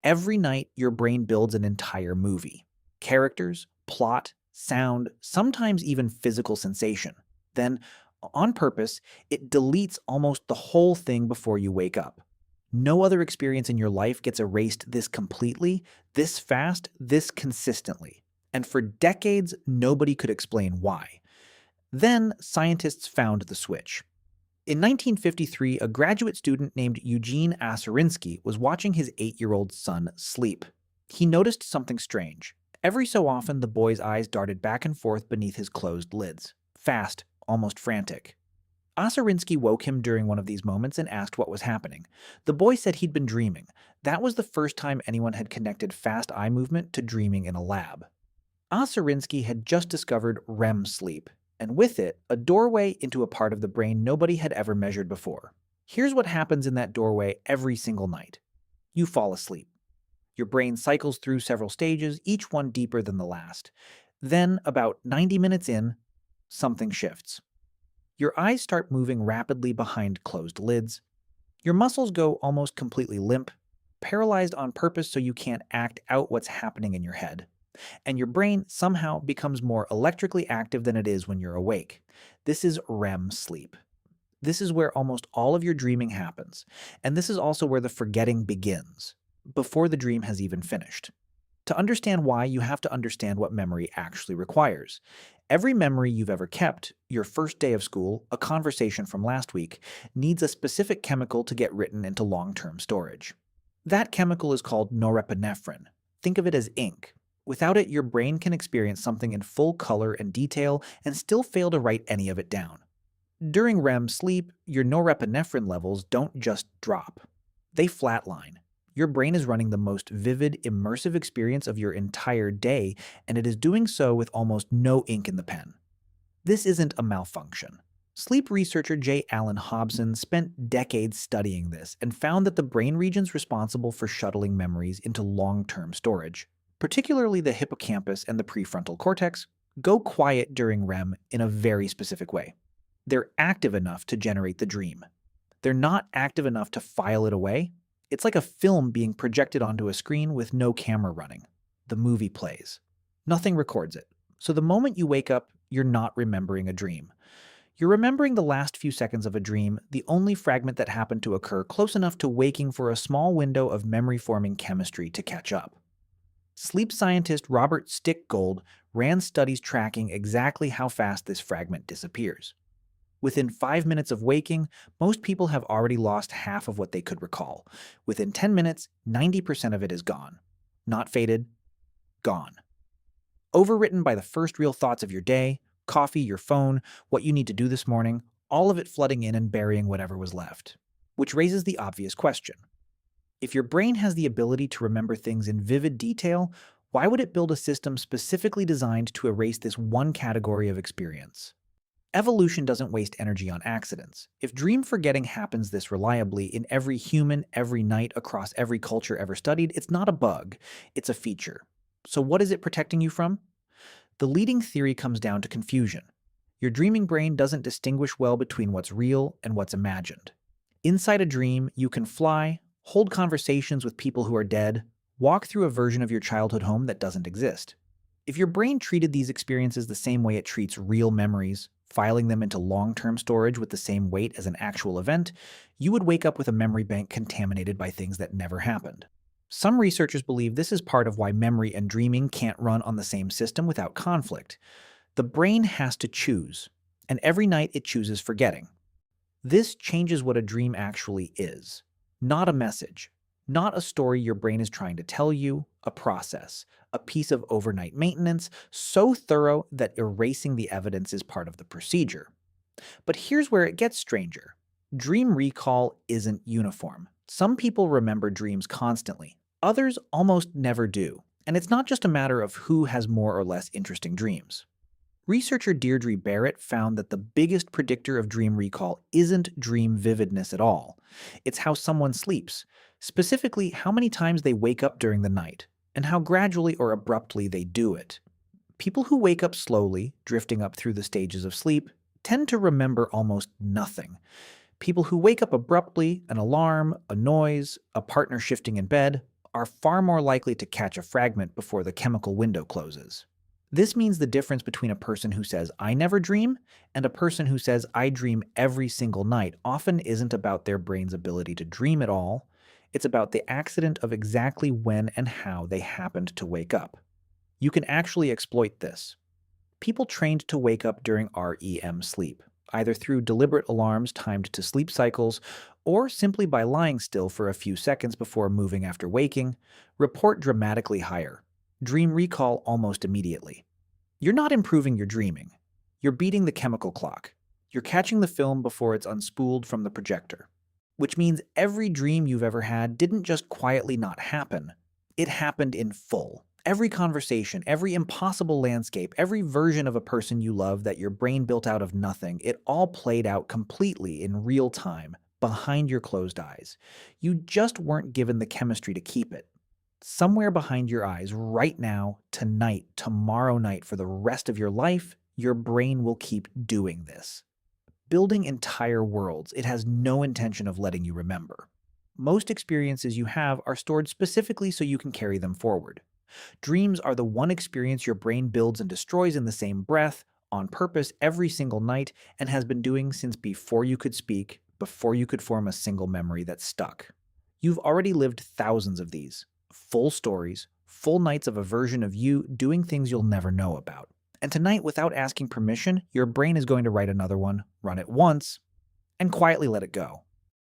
Every night, your brain builds an entire movie. Characters, plot, sound, sometimes even physical sensation. Then, on purpose, it deletes almost the whole thing before you wake up. No other experience in your life gets erased this completely, this fast, this consistently. And for decades, nobody could explain why. Then, scientists found the switch. In 1953, a graduate student named Eugene Aserinsky was watching his 8-year-old son sleep. He noticed something strange. Every so often, the boy's eyes darted back and forth beneath his closed lids. Fast, almost frantic. Aserinsky woke him during one of these moments and asked what was happening. The boy said he'd been dreaming. That was the first time anyone had connected fast eye movement to dreaming in a lab. Aserinsky had just discovered REM sleep, and with it, a doorway into a part of the brain nobody had ever measured before. Here's what happens in that doorway every single night. You fall asleep. Your brain cycles through several stages, each one deeper than the last. Then, about 90 minutes in, something shifts. Your eyes start moving rapidly behind closed lids. Your muscles go almost completely limp, paralyzed on purpose so you can't act out what's happening in your head. And your brain somehow becomes more electrically active than it is when you're awake. This is REM sleep. This is where almost all of your dreaming happens, and this is also where the forgetting begins, before the dream has even finished. To understand why, you have to understand what memory actually requires. Every memory you've ever kept, your first day of school, a conversation from last week, needs a specific chemical to get written into long-term storage. That chemical is called norepinephrine. Think of it as ink. Without it, your brain can experience something in full color and detail and still fail to write any of it down. During REM sleep, your norepinephrine levels don't just drop. They flatline. Your brain is running the most vivid, immersive experience of your entire day, and it is doing so with almost no ink in the pen. This isn't a malfunction. Sleep researcher J. Allen Hobson spent decades studying this and found that the brain regions responsible for shuttling memories into long-term storage, particularly the hippocampus and the prefrontal cortex, go quiet during REM in a very specific way. They're active enough to generate the dream. They're not active enough to file it away. It's like a film being projected onto a screen with no camera running. The movie plays. Nothing records it. So the moment you wake up, you're not remembering a dream. You're remembering the last few seconds of a dream, the only fragment that happened to occur close enough to waking for a small window of memory-forming chemistry to catch up. Sleep scientist Robert Stickgold ran studies tracking exactly how fast this fragment disappears. Within 5 minutes of waking, most people have already lost half of what they could recall. Within 10 minutes, 90% of it is gone. Not faded, gone. Overwritten by the first real thoughts of your day, coffee, your phone, what you need to do this morning, all of it flooding in and burying whatever was left. Which raises the obvious question. If your brain has the ability to remember things in vivid detail, why would it build a system specifically designed to erase this one category of experience? Evolution doesn't waste energy on accidents. If dream forgetting happens this reliably in every human, every night, across every culture ever studied, it's not a bug, it's a feature. So what is it protecting you from? The leading theory comes down to confusion. Your dreaming brain doesn't distinguish well between what's real and what's imagined. Inside a dream, you can fly, hold conversations with people who are dead, walk through a version of your childhood home that doesn't exist. If your brain treated these experiences the same way it treats real memories, filing them into long-term storage with the same weight as an actual event, you would wake up with a memory bank contaminated by things that never happened. Some researchers believe this is part of why memory and dreaming can't run on the same system without conflict. The brain has to choose, and every night it chooses forgetting. This changes what a dream actually is. Not a message, not a story your brain is trying to tell you, a process, a piece of overnight maintenance so thorough that erasing the evidence is part of the procedure. But here's where it gets stranger. Dream recall isn't uniform. Some people remember dreams constantly. Others almost never do. And it's not just a matter of who has more or less interesting dreams. Researcher Deirdre Barrett found that the biggest predictor of dream recall isn't dream vividness at all. It's how someone sleeps, specifically how many times they wake up during the night, and how gradually or abruptly they do it. People who wake up slowly, drifting up through the stages of sleep, tend to remember almost nothing. People who wake up abruptly, an alarm, a noise, a partner shifting in bed, are far more likely to catch a fragment before the chemical window closes. This means the difference between a person who says, "I never dream," and a person who says, "I dream every single night," often isn't about their brain's ability to dream at all. It's about the accident of exactly when and how they happened to wake up. You can actually exploit this. People trained to wake up during REM sleep, either through deliberate alarms timed to sleep cycles or simply by lying still for a few seconds before moving after waking, report dramatically higher dream recall almost immediately. You're not improving your dreaming. You're beating the chemical clock. You're catching the film before it's unspooled from the projector. Which means every dream you've ever had didn't just quietly not happen. It happened in full. Every conversation, every impossible landscape, every version of a person you love that your brain built out of nothing, it all played out completely in real time, behind your closed eyes. You just weren't given the chemistry to keep it. Somewhere behind your eyes, right now, tonight, tomorrow night, for the rest of your life, your brain will keep doing this. Building entire worlds it has no intention of letting you remember. Most experiences you have are stored specifically so you can carry them forward. Dreams are the one experience your brain builds and destroys in the same breath, on purpose every single night, and has been doing since before you could speak, before you could form a single memory that stuck. You've already lived thousands of these. Full stories, full nights of a version of you doing things you'll never know about. And tonight, without asking permission, your brain is going to write another one, run it once, and quietly let it go.